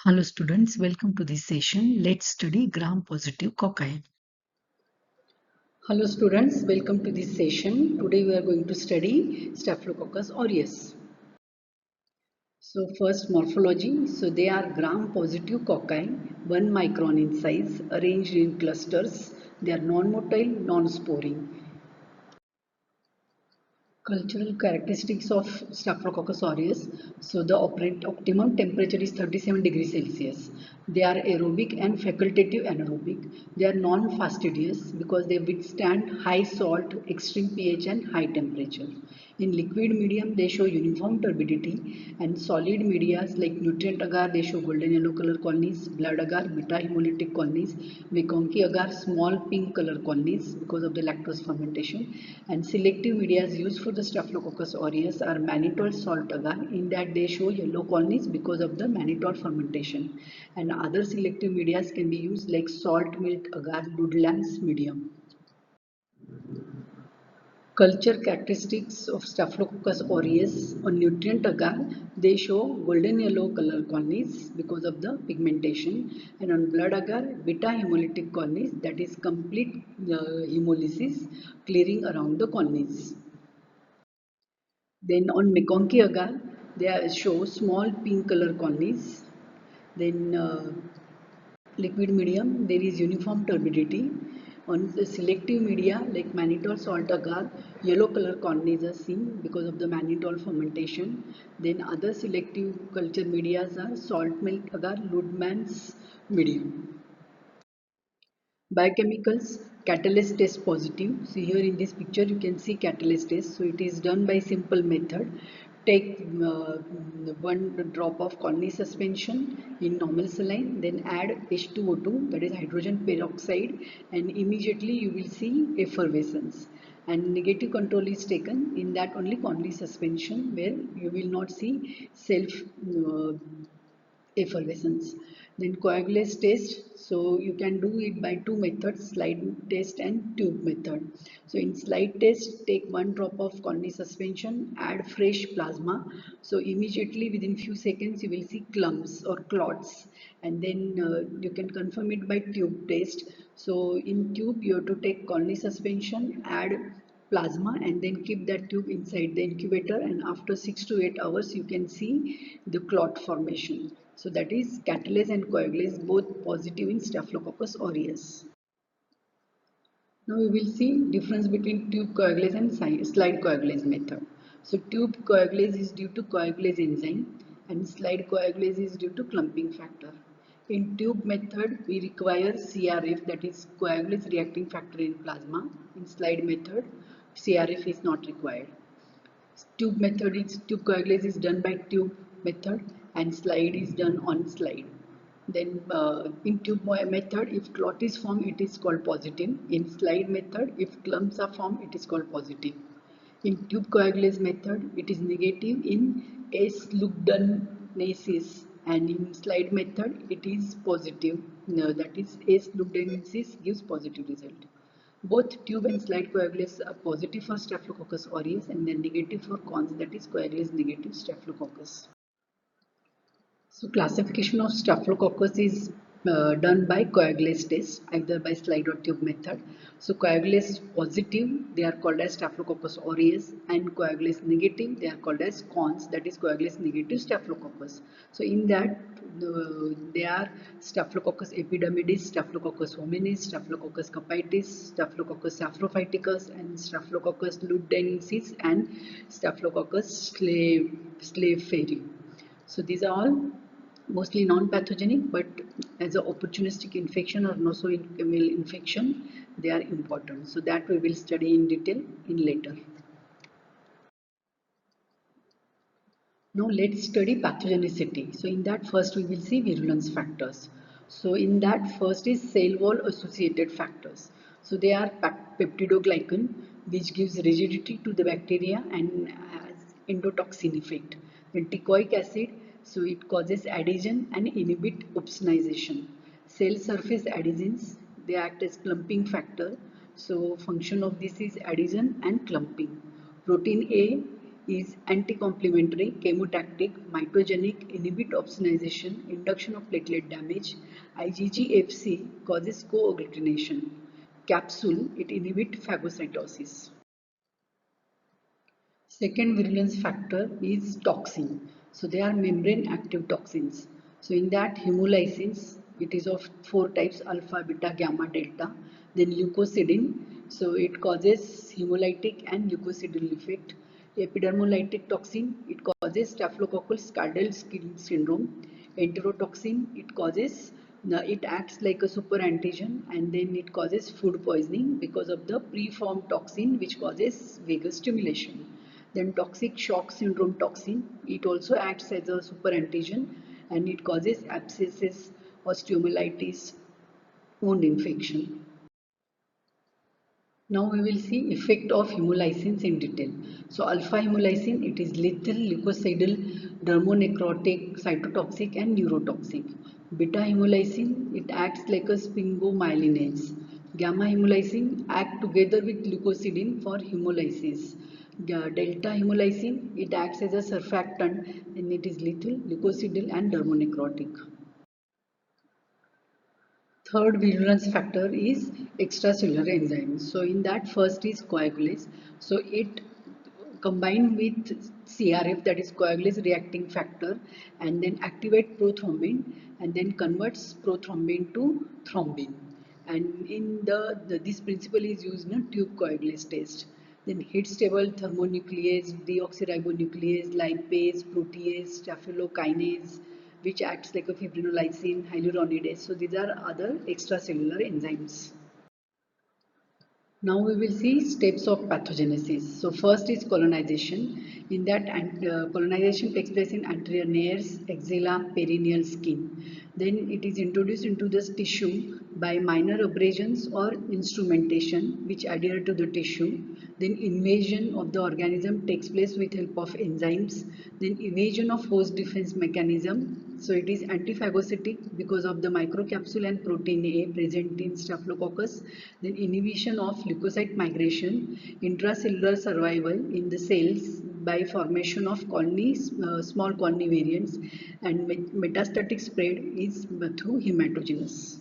Hello students, welcome to this session. Let's study gram-positive cocci. Hello students, welcome to this session. Today we are going to study Staphylococcus aureus. So first morphology. So they are gram-positive cocci, 1 micron in size, arranged in clusters. They are non-motile, non-sporing. Cultural characteristics of Staphylococcus aureus. So the optimum temperature is 37 degrees Celsius. They are aerobic and facultative anaerobic. They are non-fastidious because they withstand high salt, extreme pH and high temperature. In liquid medium, they show uniform turbidity, and solid media like nutrient agar, they show golden yellow color colonies, blood agar, beta hemolytic colonies, McConkey agar, small pink color colonies because of the lactose fermentation, and selective media used for the Staphylococcus aureus are mannitol salt agar, in that they show yellow colonies because of the mannitol fermentation, and other selective media can be used like salt milk agar, Ludlam's medium. Culture characteristics of Staphylococcus aureus on nutrient agar, they show golden yellow color colonies because of the pigmentation, and on blood agar, beta hemolytic colonies, that is complete hemolysis clearing around the colonies. Then on McConkey agar, they show small pink color colonies. Then liquid medium, there is uniform turbidity. On the selective media like mannitol salt agar, yellow color colonies are seen because of the mannitol fermentation. Then other selective culture medias are salt milk agar, Ludman's medium. Biochemicals, catalase test positive. So here in this picture you can see catalase test. So it is done by simple method. Take 1 drop of colony suspension in normal saline, then add H2O2, that is hydrogen peroxide, and immediately you will see effervescence. And negative control is taken in that only colony suspension, where you will not see self uh, effervescence. Then coagulase test, so you can do it by two methods, slide test and tube method. So in slide test, take 1 drop of colony suspension, add fresh plasma, so immediately within few seconds you will see clumps or clots. And then you can confirm it by tube test. So in tube you have to take colony suspension, add plasma, and then keep that tube inside the incubator, and after 6 to 8 hours you can see the clot formation. So that is catalase and coagulase both positive in Staphylococcus aureus. Now we will see difference between tube coagulase and slide coagulase method. So tube coagulase is due to coagulase enzyme, and slide coagulase is due to clumping factor. In tube method we require CRF, that is coagulase reacting factor in plasma. In slide method CRF is not required. Tube coagulase is done by tube method, and slide is done on slide. Then in tube method, if clot is formed, it is called positive. In slide method, if clumps are formed, it is called positive. In tube coagulase method, it is negative in S-lugdanasis, and in slide method it is positive. No, that is S-lugdanasis gives positive result. Both tube and slide coagulase are positive for Staphylococcus aureus, and then negative for cons, that is coagulase negative Staphylococcus. So classification of Staphylococcus is done by coagulase test, either by slide or tube method. So coagulase positive, they are called as Staphylococcus aureus, and coagulase negative, they are called as cons, that is coagulase negative Staphylococcus. So in that they are Staphylococcus epidermidis, Staphylococcus hominis, Staphylococcus capitis, Staphylococcus saprophyticus, and Staphylococcus ludensis, and Staphylococcus slaveiferi. So these are all mostly non-pathogenic, but as an opportunistic infection or nosocomial infection, they are important. So that we will study in detail in later. Now let's study pathogenicity. So in that first we will see virulence factors. So in that first is cell wall associated factors. So they are peptidoglycan, which gives rigidity to the bacteria and has endotoxin effect. Then teichoic acid, so it causes adhesion and inhibit opsonization. Cell surface adhesins, they act as clumping factor. So function of this is adhesion and clumping. Protein A is anti-complementary, chemotactic, mitogenic, inhibit opsonization, induction of platelet damage. IgG-Fc causes co-agglutination. Capsule, it inhibits phagocytosis. Second virulence factor is toxin. So they are membrane active toxins. So in that hemolysins, it is of four types: alpha, beta, gamma, delta. Then leukocidin, so it causes hemolytic and leukocidal effect. Epidermolytic toxin, it causes Staphylococcus scadarl skin syndrome. Enterotoxin, it acts like a super antigen, and then it causes food poisoning because of the preformed toxin which causes vagus stimulation. Then toxic shock syndrome toxin, it also acts as a super antigen and it causes abscesses, osteomyelitis, wound infection. Now we will see effect of hemolysins in detail. So alpha hemolysin, it is lethal, leukocidal, dermonecrotic, cytotoxic and neurotoxic. Beta hemolysin, it acts like a sphingomyelinase. Gamma hemolysin act together with leukocidin for hemolysis. Delta hemolysin, it acts as a surfactant and it is lethal, leukocidal and dermonecrotic. Third virulence factor is extracellular enzymes. So in that, first is coagulase. So it combined with CRF, that is coagulase reacting factor, and then activate prothrombin and then converts prothrombin to thrombin. And in this principle is used in a tube coagulase test. Then heat stable thermonuclease, deoxyribonuclease, lipase, protease, staphylokinase, which acts like a fibrinolysin, hyaluronidase. So these are other extracellular enzymes. Now we will see steps of pathogenesis. So first is colonization. In that, colonization takes place in anterior nares, axilla, perineal skin. Then it is introduced into this tissue by minor abrasions or instrumentation which adhere to the tissue. Then invasion of the organism takes place with help of enzymes. Then evasion of host defense mechanism. So it is antiphagocytic because of the microcapsule and protein A present in Staphylococcus. Then inhibition of leukocyte migration, intracellular survival in the cells by formation of colonies, small colony variants, and metastatic spread is through hematogenous.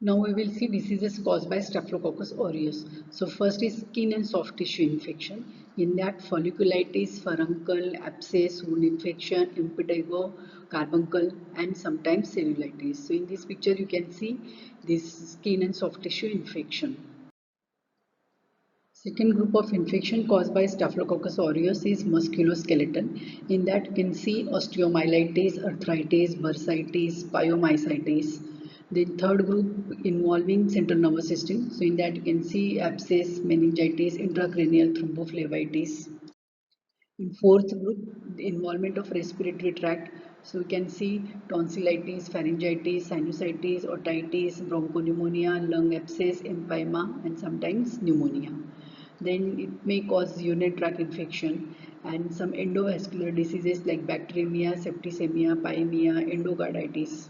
Now we will see diseases caused by Staphylococcus aureus. So first is skin and soft tissue infection. In that, folliculitis, furuncle, abscess, wound infection, impetigo, carbuncle, and sometimes cellulitis. So in this picture you can see this skin and soft tissue infection. Second group of infection caused by Staphylococcus aureus is musculoskeletal. In that you can see osteomyelitis, arthritis, bursitis, pyomyositis. Then third group involving central nervous system. So in that you can see abscess, meningitis, intracranial thrombophlebitis. In fourth group, the involvement of respiratory tract. So we can see tonsillitis, pharyngitis, sinusitis, otitis, bronchopneumonia, lung abscess, empyema, and sometimes pneumonia. Then it may cause urinary tract infection and some endovascular diseases like bacteremia, septicemia, pyemia, endocarditis.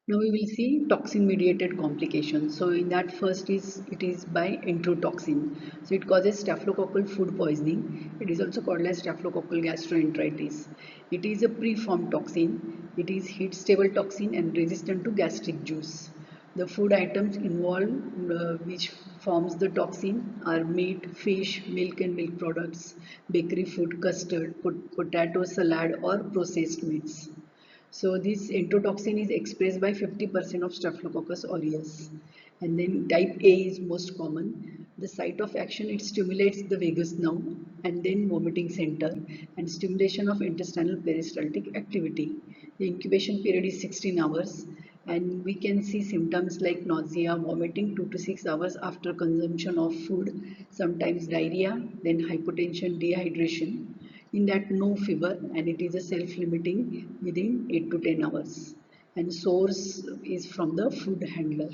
Now we will see toxin mediated complications. So in that, first is it is by enterotoxin. So it causes staphylococcal food poisoning. It is also called as staphylococcal gastroenteritis. It is a preformed toxin. It is heat stable toxin and resistant to gastric juice. The food items involved which forms the toxin are meat, fish, milk and milk products, bakery food, custard, potato salad or processed meats. So this enterotoxin is expressed by 50% of Staphylococcus aureus. And then type A is most common. The site of action, it stimulates the vagus nerve and then vomiting center and stimulation of intestinal peristaltic activity. The incubation period is 16 hours and we can see symptoms like nausea, vomiting 2 to 6 hours after consumption of food, sometimes diarrhea, then hypotension, dehydration. In that, no fever and it is a self-limiting within 8 to 10 hours and source is from the food handler.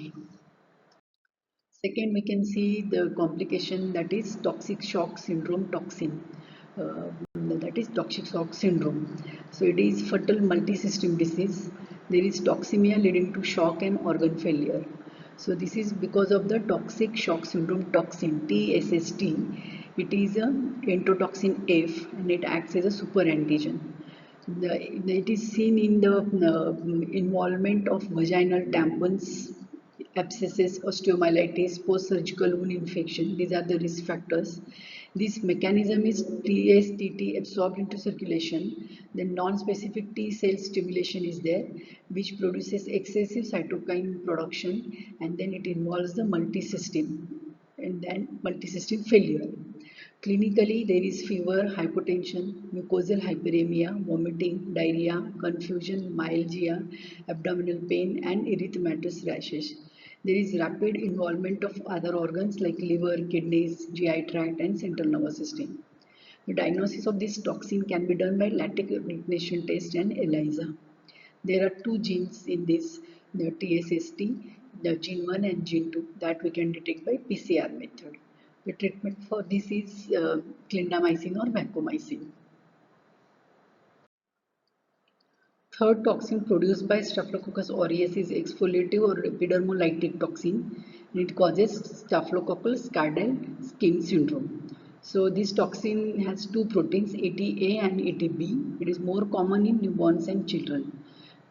Second, we can see the complication, that is toxic shock syndrome toxin. That is toxic shock syndrome. So it is fatal multi-system disease. There is toxemia leading to shock and organ failure. So this is because of the toxic shock syndrome toxin, TSST. It is a enterotoxin F and it acts as a super antigen. It is seen in the involvement of vaginal tampons, abscesses, osteomyelitis, post-surgical wound infection. These are the risk factors. This mechanism is TSTT absorbed into circulation. Then non-specific T cell stimulation is there, which produces excessive cytokine production, and then it involves the multi-system and then multi-system failure. Clinically, there is fever, hypotension, mucosal hyperemia, vomiting, diarrhea, confusion, myalgia, abdominal pain, and erythematous rashes. There is rapid involvement of other organs like liver, kidneys, GI tract, and central nervous system. The diagnosis of this toxin can be done by lactic recognition test and ELISA. There are two genes in this, the TSST, the gene 1 and gene 2, that we can detect by PCR method. The treatment for this is clindamycin or vancomycin. Third toxin produced by Staphylococcus aureus is exfoliative or epidermolytic toxin, and it causes staphylococcal scaral skin syndrome. So this toxin has two proteins, ATA and ATB. It is more common in newborns and children.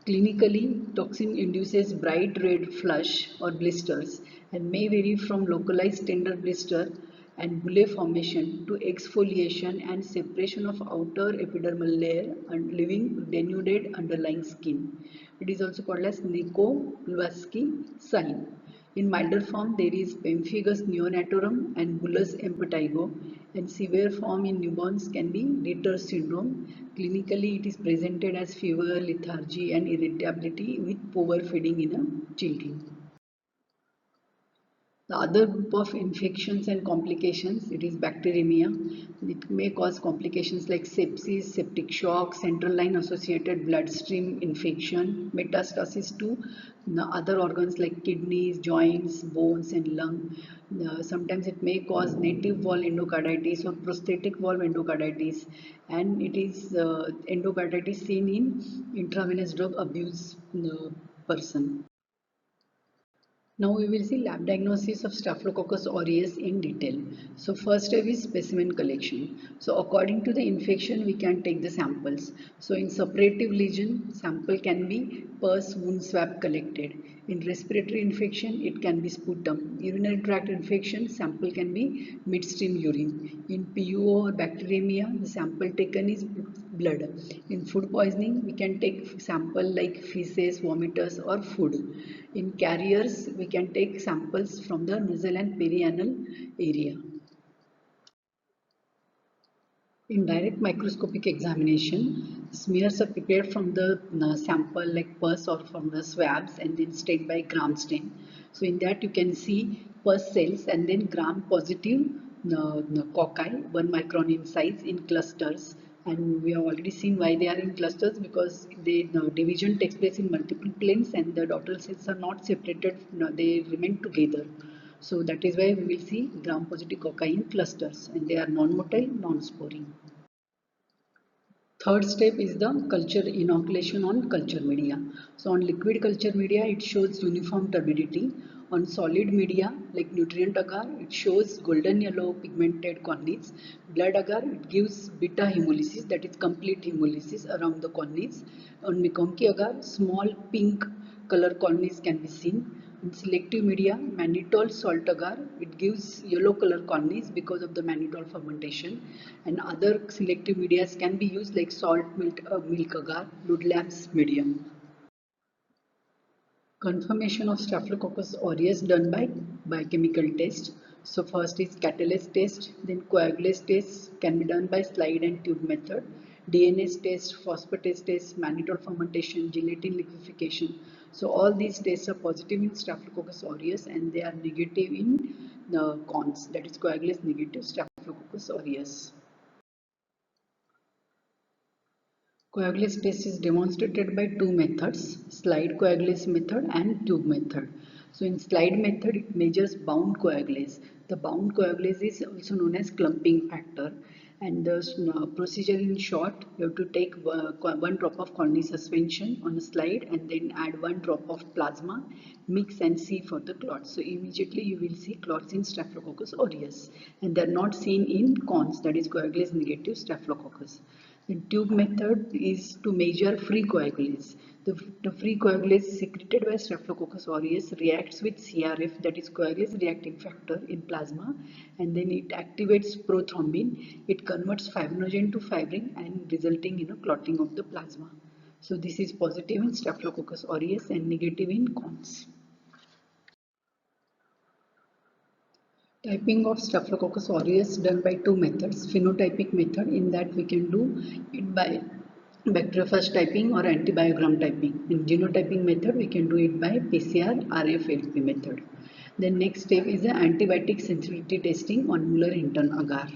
Clinically, toxin induces bright red flush or blisters and may vary from localized tender blister and bullae formation to exfoliation and separation of outer epidermal layer and leaving denuded underlying skin. It is also called as Nico-Pulaski sign. In milder form, there is pemphigus neonatorum and bullous impetigo, and severe form in newborns can be Ritter syndrome. Clinically, it is presented as fever, lethargy, and irritability with poor feeding in a children. The other group of infections and complications, it is bacteremia. It may cause complications like sepsis, septic shock, central line associated bloodstream infection, metastasis to the other organs like kidneys, joints, bones and lung. Sometimes it may cause native valve endocarditis or prosthetic valve endocarditis, and it is endocarditis seen in intravenous drug abuse person. Now we will see lab diagnosis of Staphylococcus aureus in detail. So first step is specimen collection. So according to the infection we can take the samples. So in suppurative lesion sample can be pus wound swab collected. In respiratory infection it can be sputum. Urinary tract infection sample can be midstream urine. In PUO or bacteremia the sample taken is blood. In food poisoning we can take sample like feces, vomiters or food. In carriers, we can take samples from the nasal and perianal area. In direct microscopic examination, smears are prepared from the sample like pus or from the swabs and then stained by gram stain. So in that you can see pus cells and then gram positive cocci 1 micron in size in clusters, and we have already seen why they are in clusters because the division takes place in multiple planes and the daughter cells are not separated, they remain together. So that is why we will see gram positive cocci in clusters and they are non-motile, non-sporing. Third step is the culture inoculation on culture media. So on liquid culture media, it shows uniform turbidity. On solid media like nutrient agar, it shows golden yellow pigmented corneas. Blood agar, it gives beta hemolysis, that is complete hemolysis around the corneas. On McConkey agar, small pink color corneas can be seen. In selective media, mannitol salt agar, it gives yellow color corneas because of the mannitol fermentation. And other selective medias can be used like salt milk agar, Ludlam's medium. Confirmation of Staphylococcus aureus done by biochemical test. So first is catalase test, then coagulase test can be done by slide and tube method. DNase test, phosphatase test, mannitol fermentation, gelatin liquefaction. So all these tests are positive in Staphylococcus aureus and they are negative in the cons, that is coagulase negative Staphylococcus aureus. Coagulase test is demonstrated by two methods, slide coagulase method and tube method. So in slide method it measures bound coagulase. The bound coagulase is also known as clumping factor. And the procedure in short, you have to take one drop of colony suspension on a slide and then add one drop of plasma, mix and see for the clots. So immediately you will see clots in Staphylococcus aureus, and they are not seen in cons, that is coagulase negative Staphylococcus. The tube method is to measure free coagulase. The free coagulase secreted by Staphylococcus aureus reacts with CRF, that is coagulase reacting factor in plasma, and then it activates prothrombin. It converts fibrinogen to fibrin and resulting in a clotting of the plasma. So this is positive in Staphylococcus aureus and negative in cons. Typing of Staphylococcus aureus done by two methods. Phenotypic method, in that we can do it by bacteriophage typing or antibiogram typing. In genotyping method, we can do it by PCR RFLP method. The next step is the antibiotic sensitivity testing on Muller Hinton agar.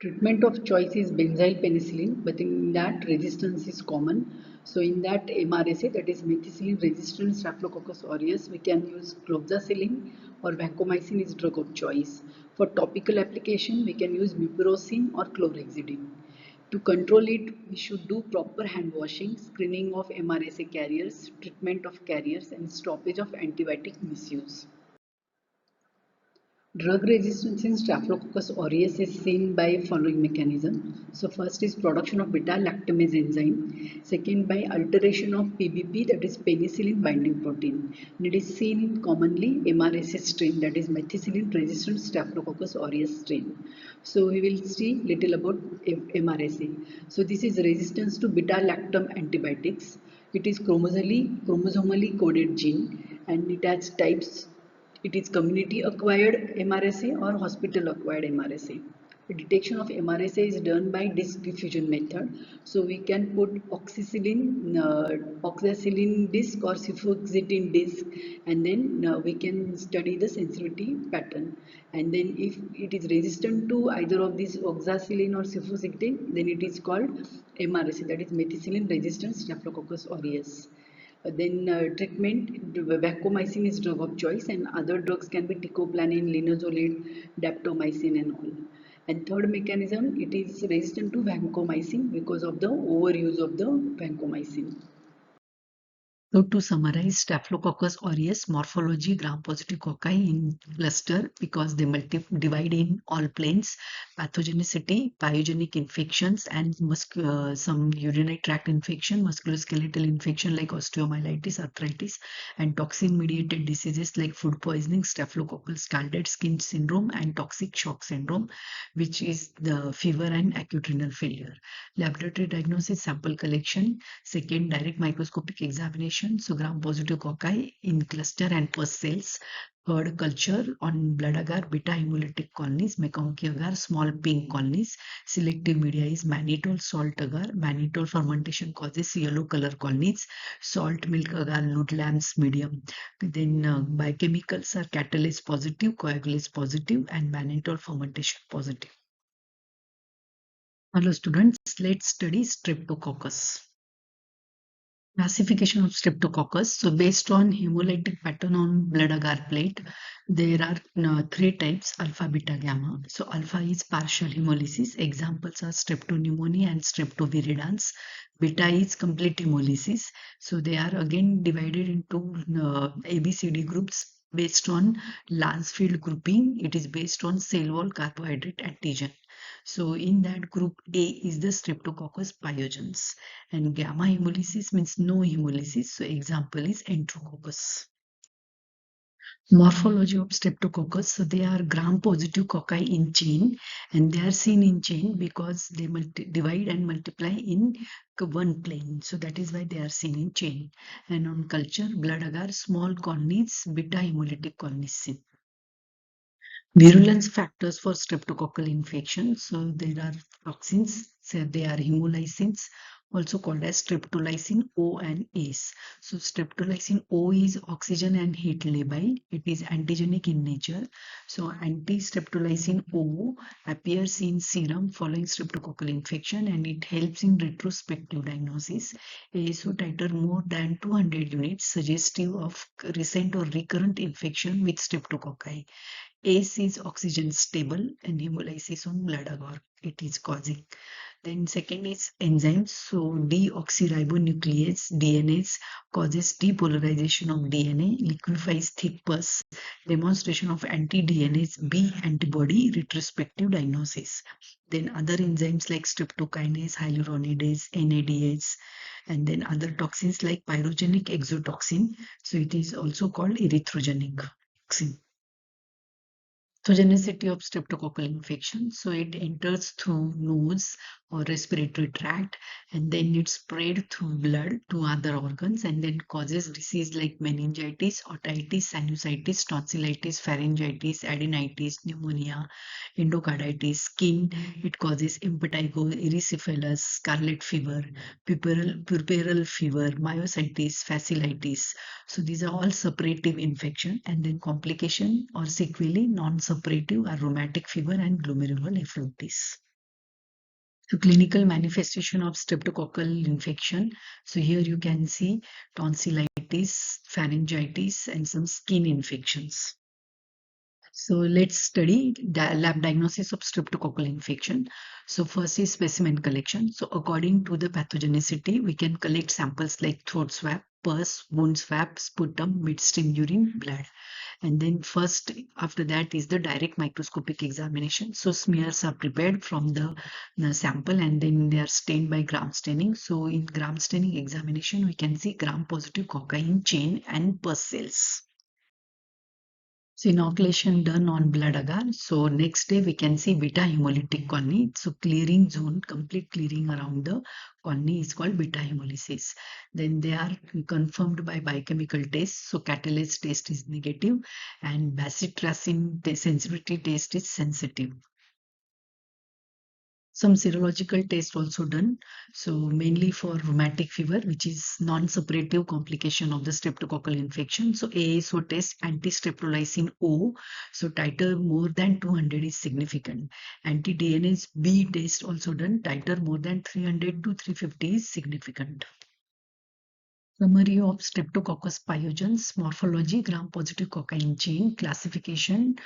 Treatment of choice is benzyl penicillin, but in that resistance is common. So in that MRSA, that is methicillin resistant Staphylococcus aureus, we can use cloxacillin or vancomycin is drug of choice. For topical application, we can use mupirocin or chlorhexidine. To control it, we should do proper hand washing, screening of MRSA carriers, treatment of carriers, and stoppage of antibiotic misuse. Drug resistance in Staphylococcus aureus is seen by following mechanism. So first is production of beta lactamase enzyme. Second, by alteration of PBP, that is penicillin binding protein. And it is seen in commonly MRSA strain, that is methicillin resistant Staphylococcus aureus strain. So we will see little about MRSA. So this is resistance to beta lactam antibiotics. It is chromosomally coded gene, and it has types. It is community acquired MRSA or hospital acquired MRSA. The detection of MRSA is done by disc diffusion method. So we can put oxacillin disc or cefoxitin disc, and then we can study the sensitivity pattern. And then if it is resistant to either of these oxacillin or cefoxitin, then it is called MRSA, that is methicillin resistant Staphylococcus aureus. Then treatment, vancomycin is drug of choice, and other drugs can be ticoplanin, linezolid, daptomycin and all. And third mechanism, it is resistant to vancomycin because of the overuse of the vancomycin. So to summarize, Staphylococcus aureus morphology gram-positive cocci in cluster because they divide in all planes, pathogenicity, pyogenic infections, and some urinary tract infection, musculoskeletal infection like osteomyelitis, arthritis, and toxin-mediated diseases like food poisoning, staphylococcal scalded skin syndrome, and toxic shock syndrome, which is the fever and acute renal failure. Laboratory diagnosis, sample collection. Second, direct microscopic examination, so gram-positive cocci in cluster and pus cells. Third, culture on blood agar, beta hemolytic colonies, McConkey agar, small pink colonies. Selective media is mannitol, salt agar. Mannitol fermentation causes yellow color colonies. Salt milk agar, Ludlam's medium. Then biochemicals are catalase positive, coagulase positive, and mannitol fermentation positive. Hello students, let's study Streptococcus. Classification of Streptococcus. So based on hemolytic pattern on blood agar plate, there are three types: alpha, beta, gamma. So alpha is partial hemolysis. Examples are streptopneumonia and streptoviridans. Beta is complete hemolysis. So they are again divided into ABCD groups based on Lansfield grouping. It is based on cell wall carbohydrate antigen. So in that group A is the Streptococcus pyogenes, and gamma hemolysis means no hemolysis. So example is Enterococcus. Morphology of Streptococcus. So they are gram-positive cocci in chain, and they are seen in chain because they divide and multiply in one plane. So that is why they are seen in chain. And on culture, blood agar, small colonies, beta hemolytic colonies seen. Virulence factors for streptococcal infection. So there are toxins, so they are hemolysins, also called as streptolysin O and ACE. So streptolysin O is oxygen and heat labile. It is antigenic in nature. So anti-streptolysin O appears in serum following streptococcal infection, and it helps in retrospective diagnosis. ASO titer more than 200 units suggestive of recent or recurrent infection with streptococci. ACE is oxygen stable and hemolysis on blood agar it is causing. Then second is enzymes. So deoxyribonuclease DNase causes depolarization of DNA, liquefies thick pus, demonstration of anti-DNase B antibody retrospective diagnosis. Then other enzymes like streptokinase, hyaluronidase, NADase, and then other toxins like pyrogenic exotoxin. So it is also called erythrogenic toxin. Pathogenicity of streptococcal infection. So it enters through nose or respiratory tract, and then it spread through blood to other organs, and then causes disease like meningitis, otitis, sinusitis, tonsillitis, pharyngitis, adenitis, pneumonia, endocarditis, skin. It causes impetigo, erysipelas, scarlet fever, puerperal fever, myositis, fasciitis. So these are all suppurative infection, and then complication or sequelae non-suppurative are rheumatic fever and glomerulonephritis. So clinical manifestation of streptococcal infection. So here you can see tonsillitis, pharyngitis, and some skin infections. So let's study lab diagnosis of streptococcal infection. So first is specimen collection. So according to the pathogenicity, we can collect samples like throat swab, pus, wound swab, sputum, midstream urine, blood. And then first after that is the direct microscopic examination. So smears are prepared from the sample, and then they are stained by gram staining. So in gram staining examination, we can see gram positive cocci in chain and pus cells. So inoculation done on blood agar. So next day we can see beta hemolytic colony. So clearing zone, complete clearing around the colony is called beta hemolysis. Then they are confirmed by biochemical tests. So catalase test is negative and bacitracin sensitivity test is sensitive. Some serological tests also done. So mainly for rheumatic fever, which is non-suppurative complication of the streptococcal infection. So ASO test anti-streptolysin O. So titer more than 200 is significant. Anti-DNase B test also done. Titer more than 300 to 350 is significant. Summary of Streptococcus pyogenes, morphology, gram-positive cocci chain, classification,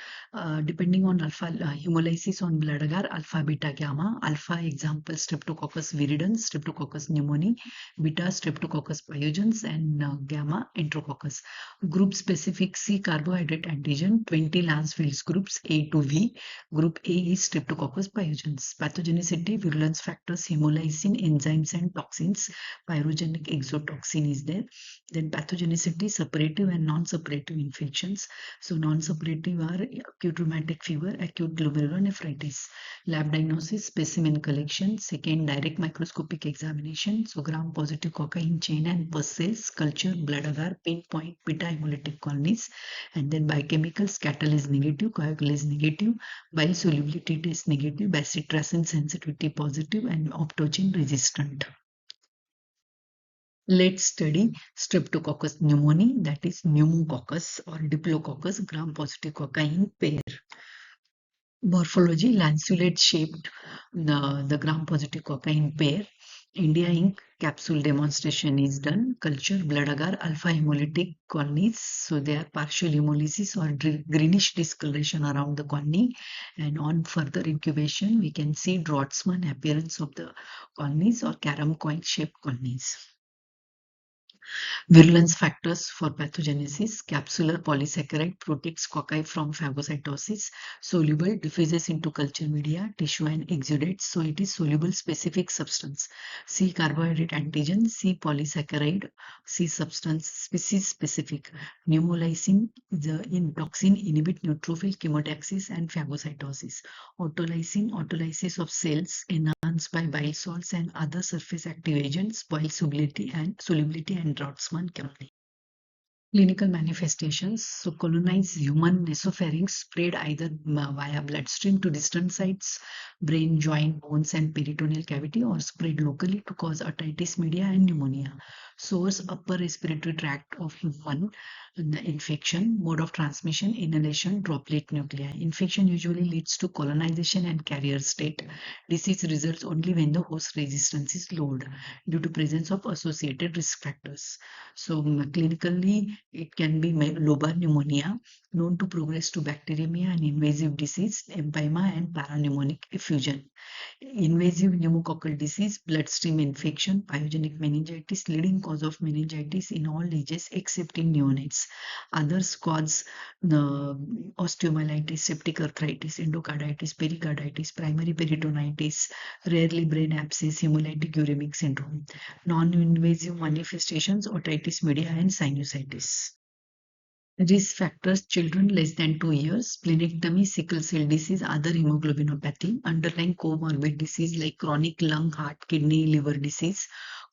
depending on alpha hemolysis on blood agar, alpha, beta, gamma, alpha example Streptococcus viridans, Streptococcus pneumoniae, beta Streptococcus pyogenes, and gamma Enterococcus. Group specific C carbohydrate antigen, 20 Lancefield groups A to V. Group A is Streptococcus pyogenes. Pathogenicity, virulence factors, hemolysin, enzymes and toxins, pyrogenic exotoxin is there. Then pathogenicity, suppurative and non-suppurative infections. So non-suppurative are acute rheumatic fever, acute glomerulonephritis. Lab diagnosis, specimen collection. Second, direct microscopic examination. So gram-positive cocci in chain and pus cells, culture, blood agar, pinpoint, beta hemolytic colonies. And then biochemicals, catalase negative, coagulase negative, biosolubility test negative, bacitracin sensitivity positive, and optogen resistant. Let's study Streptococcus pneumoniae, that is Pneumococcus or Diplococcus gram-positive cocci in pair. Morphology, lanceolate shaped the gram-positive cocci in pair. India Inc. capsule demonstration is done. Culture, blood agar, alpha hemolytic colonies. So they are partial hemolysis or greenish discoloration around the colony. And on further incubation, we can see Drotzman appearance of the colonies or carom coin shaped colonies. Virulence factors for pathogenesis, capsular polysaccharide protects cocci from phagocytosis, soluble, diffuses into culture media, tissue and exudates, so it is soluble specific substance. C carbohydrate antigen, C polysaccharide, C substance species specific. Pneumolysin, the toxin inhibit neutrophil chemotaxis and phagocytosis. Autolysin, autolysis of cells enhanced by bile salts and other surface active agents, spoil solubility and Drotzman chemistry. Clinical manifestations. So colonized human nasopharynx spread either via bloodstream to distant sites, brain, joint, bones, and peritoneal cavity, or spread locally to cause otitis media and pneumonia. Source, upper respiratory tract of human infection. Mode of transmission, inhalation, droplet nuclei. Infection usually leads to colonization and carrier state. Disease results only when the host resistance is low due to presence of associated risk factors. So clinically, It can be lobar pneumonia, known to progress to bacteremia and invasive disease, empyema and parapneumonic effusion. Invasive pneumococcal disease, bloodstream infection, pyogenic meningitis, leading cause of meningitis in all ages except in neonates. Others cause osteomyelitis, septic arthritis, endocarditis, pericarditis, primary peritonitis, rarely brain abscess, hemolytic uremic syndrome. Non-invasive manifestations, otitis media and sinusitis. Risk factors: children less than 2 years, splenectomy, sickle cell disease, other hemoglobinopathy, underlying comorbid disease like chronic lung, heart, kidney, liver disease,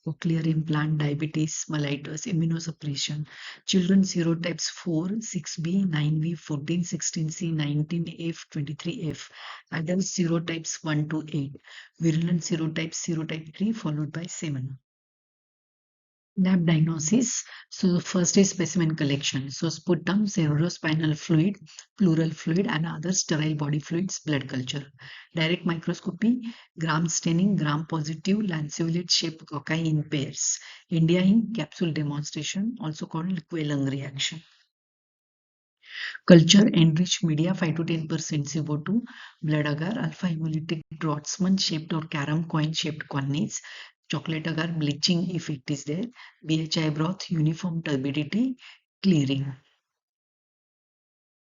cochlear implant, diabetes, mellitus, immunosuppression. Children serotypes 4, 6b, 9b, 14, 16c, 19f, 23f. Adults serotypes 1 to 8. Virulent serotypes serotype 3 followed by 7. Lab diagnosis. So first is specimen collection. So sputum, cerebrospinal fluid, pleural fluid, and other sterile body fluids, blood culture. Direct microscopy, gram staining, gram positive, lanceolate shaped cocci in pairs. India in capsule demonstration, also called Quellung reaction. Culture enriched media 5 to 10% CO2, blood agar, alpha hemolytic Drotzman shaped or carom coin shaped colonies, chocolate agar bleaching effect is there, BHI broth uniform turbidity, clearing.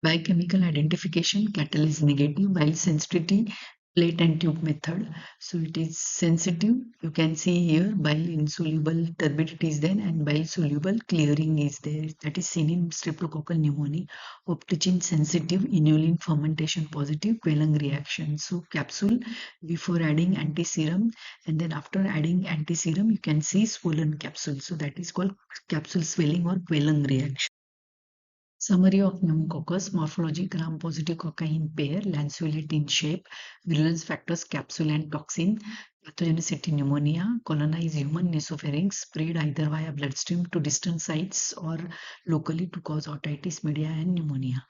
Biochemical identification, catalase negative, while sensitivity, plate and tube method. So it is sensitive. You can see here bile insoluble turbidity is there and bile soluble clearing is there. That is seen in streptococcal pneumonia. Opticin sensitive, inulin fermentation positive, Quellung reaction. So capsule before adding antiserum and then after adding antiserum you can see swollen capsule. So that is called capsule swelling or Quellung reaction. Summary of pneumococcus, morphology, gram-positive cocci in pair, lanceolate in shape, virulence factors, capsule and toxin, pathogenicity pneumonia, colonize human nasopharynx, spread either via bloodstream to distant sites or locally to cause otitis media and pneumonia.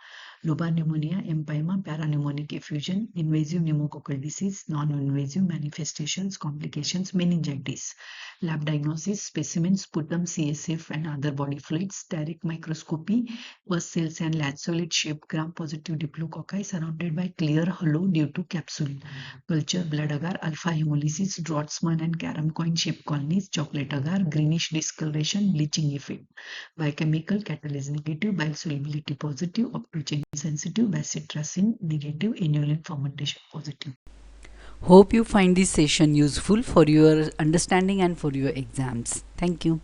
Lobar pneumonia, empyema, parapneumonic effusion, invasive pneumococcal disease, non-invasive manifestations, complications, meningitis. Lab diagnosis, specimens, sputum, CSF and other body fluids, direct microscopy, pus cells and lanceolate shaped gram-positive diplococci surrounded by clear hollow due to capsule. Culture, blood agar, alpha hemolysis, Drotzman and carom coin shaped colonies, chocolate agar, greenish discoloration, bleaching effect. Biochemical, catalase negative, bile solubility positive, optogen sensitive, bacitracin negative, inulin fermentation positive. Hope you find this session useful for your understanding and for your exams. Thank you.